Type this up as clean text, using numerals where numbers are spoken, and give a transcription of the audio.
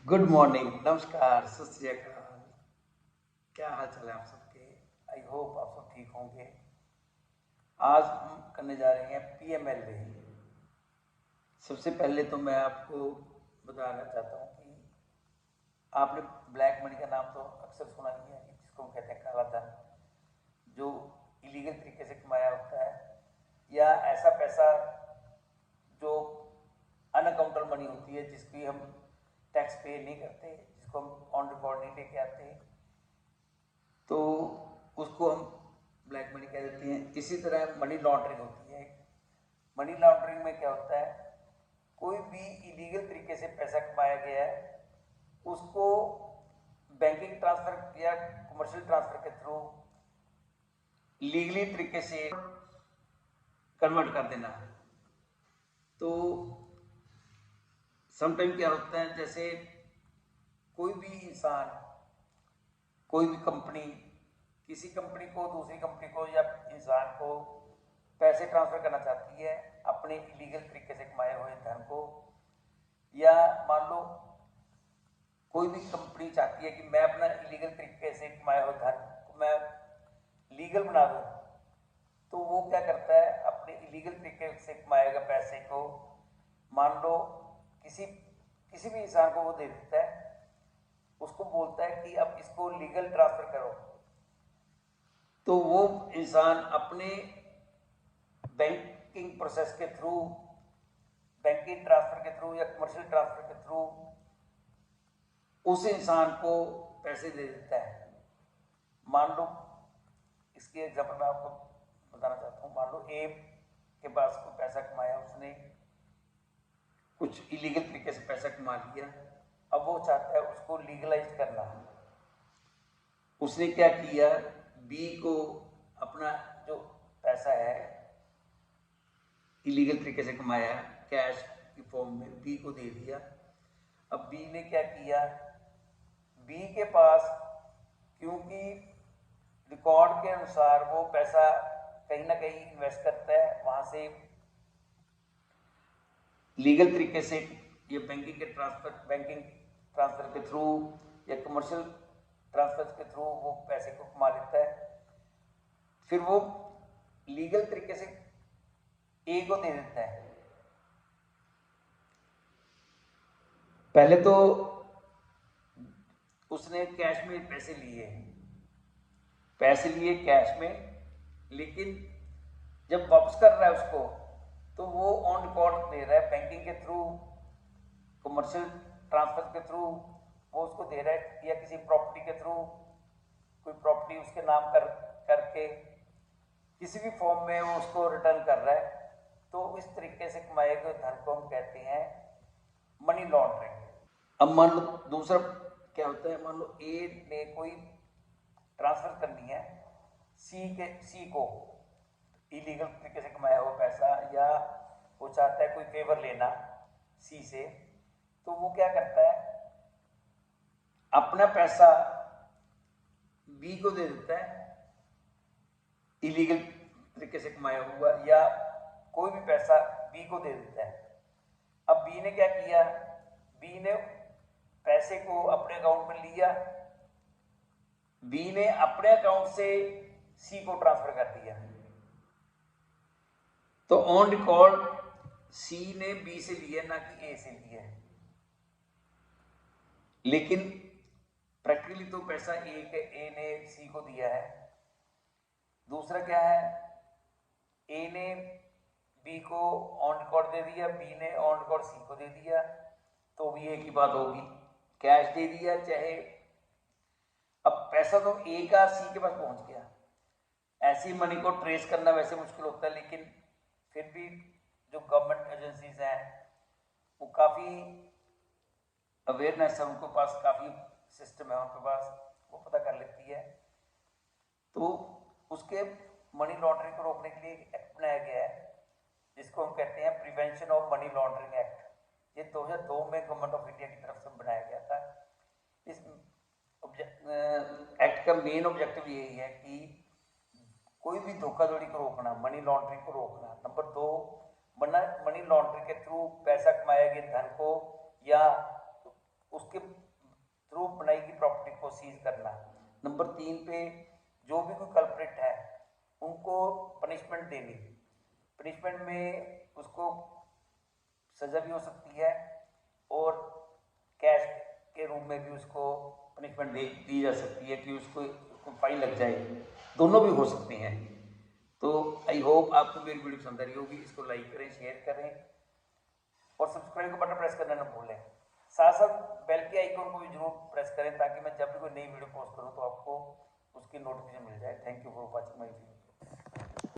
Good morning, नमस्कार, सत श्री अकाल। क्या हाल चाल है आप सबके? आई होप आप सब ठीक होंगे। आज हम करने जा रहे हैं PMLA। सबसे पहले तो मैं आपको बताना चाहता हूँ कि आपने ब्लैक मनी का नाम तो अक्सर सुना ही है, जिसको हम कहते हैं काला धन, जो इलीगल तरीके से कमाया होता है, या ऐसा पैसा जो अनअकाउंटेबल मनी होती है, जिसकी हम टैक्स पे नहीं करते, जिसको हम ऑन रिकॉर्ड नहीं लेके आते, तो उसको हम ब्लैक मनी कह देते हैं। इसी तरह मनी लॉन्ड्रिंग होती है। मनी लॉन्ड्रिंग में क्या होता है, कोई भी इलीगल तरीके से पैसा कमाया गया है उसको बैंकिंग ट्रांसफर या कमर्शियल ट्रांसफर के थ्रू लीगली तरीके से कन्वर्ट कर देना है। तो समटाइम क्या होता है, जैसे कोई भी इंसान, कोई भी कंपनी किसी कंपनी को, दूसरी कंपनी को या इंसान को पैसे ट्रांसफर करना चाहती है अपने इलीगल तरीके से कमाए हुए धन को, या मान लो कोई भी कंपनी चाहती है कि मैं अपना इलीगल तरीके से कमाया हुआ धन को मैं लीगल बना दूं, तो वो क्या करता है, अपने इलीगल तरीके से कमाए गए पैसे को मान लो किसी किसी भी इंसान को वो दे देता है, उसको बोलता है कि अब इसको लीगल ट्रांसफर करो। तो वो इंसान अपने बैंकिंग प्रोसेस के थ्रू, बैंकिंग ट्रांसफर के थ्रू या कमर्शियल ट्रांसफर के थ्रू उस इंसान को पैसे दे देता है। मान लो, इसकी एग्जांपल मैं आपको बताना चाहता हूँ। मान लो ए के पास कोई पैसा कमाया, उसने कुछ इलीगल तरीके से पैसा कमा लिया, अब वो चाहता है उसको लीगलाइज करना। उसने क्या किया, बी को अपना जो पैसा है इलीगल तरीके से कमाया कैश की फॉर्म में बी को दे दिया। अब बी ने क्या किया, बी के पास क्योंकि रिकॉर्ड के अनुसार वो पैसा कहीं ना कहीं इन्वेस्ट करता है, वहां से लीगल तरीके से ये बैंकिंग ट्रांसफर के थ्रू या कमर्शियल ट्रांसफर के थ्रू वो पैसे को कमा लेता है, फिर वो लीगल तरीके से ए को दे देता है। पहले तो उसने कैश में पैसे लिए कैश में, लेकिन जब वापस कर रहा है उसको, तो वो ऑन रिकॉर्ड दे रहा है बैंकिंग के थ्रू, कमर्शियल ट्रांसफर के थ्रू वो उसको दे रहा है, या किसी प्रॉपर्टी के थ्रू कोई प्रॉपर्टी उसके नाम करके किसी भी फॉर्म में वो उसको रिटर्न कर रहा है। तो इस तरीके से कमाए गए धन को हम कहते हैं मनी लॉन्ड्रिंग। अब मान लो दूसरा क्या होता है, मान लो ए ने कोई ट्रांसफर करनी है सी को इलीगल तरीके से कमाया हुआ पैसा, या वो चाहता है कोई फेवर लेना सी से, तो वो क्या करता है, अपना पैसा बी को दे देता है इलीगल तरीके से कमाया हुआ, या कोई भी पैसा बी को दे देता है। अब बी ने क्या किया, बी ने पैसे को अपने अकाउंट में लिया, बी ने अपने अकाउंट से सी को ट्रांसफर कर दिया। तो ऑन रिकॉर्ड सी ने बी से लिया, ना कि ए से लिया है, लेकिन प्रैक्टिकली तो पैसा ए ने सी को दिया है। दूसरा क्या है, ए ने बी को ऑन रिकॉर्ड दे दिया, बी ने ऑन रिकॉर्ड सी को दे दिया, तो भी एक ही बात होगी, कैश दे दिया चाहे। अब पैसा तो ए का सी के पास पहुंच गया। ऐसी मनी को ट्रेस करना वैसे मुश्किल होता है, लेकिन फिर भी जो गवर्नमेंट एजेंसीज हैं वो काफ़ी अवेयरनेस है, उनके पास काफ़ी सिस्टम है उनके पास, वो पता कर लेती है। तो उसके मनी लॉन्ड्रिंग को रोकने के लिए एक एक्ट बनाया गया है, जिसको हम कहते हैं prevention of money laundering act. ये 2002 में गवर्नमेंट ऑफ इंडिया की तरफ से बनाया गया था। इस एक्ट का मेन ऑब्जेक्टिव यही है कि कोई भी धोखाधड़ी को रोकना, मनी लॉन्ड्रिंग को रोकना। नंबर 2, मनी लॉन्ड्रिंग के थ्रू पैसा कमाए गए धन को या उसके थ्रू बनाई गई प्रॉपर्टी को सीज करना। नंबर 3 पे जो भी कोई कल्प्रिट है उनको पनिशमेंट देनी। पनिशमेंट में उसको सजा भी हो सकती है और कैश के रूप में भी उसको पनिशमेंट दी जा सकती है कि उसको फाइन लग जाए, दोनों भी हो सकती हैं। तो आई होप आपको मेरी वीडियो पसंद आ रही होगी। इसको लाइक करें, शेयर करें और सब्सक्राइब का बटन प्रेस करना ना भूलें। साथ साथ बेल के आइकन को भी जरूर प्रेस करें ताकि मैं जब भी कोई नई वीडियो पोस्ट करूं तो आपको उसकी नोटिफिकेशन मिल जाए। Thank you for watching my video.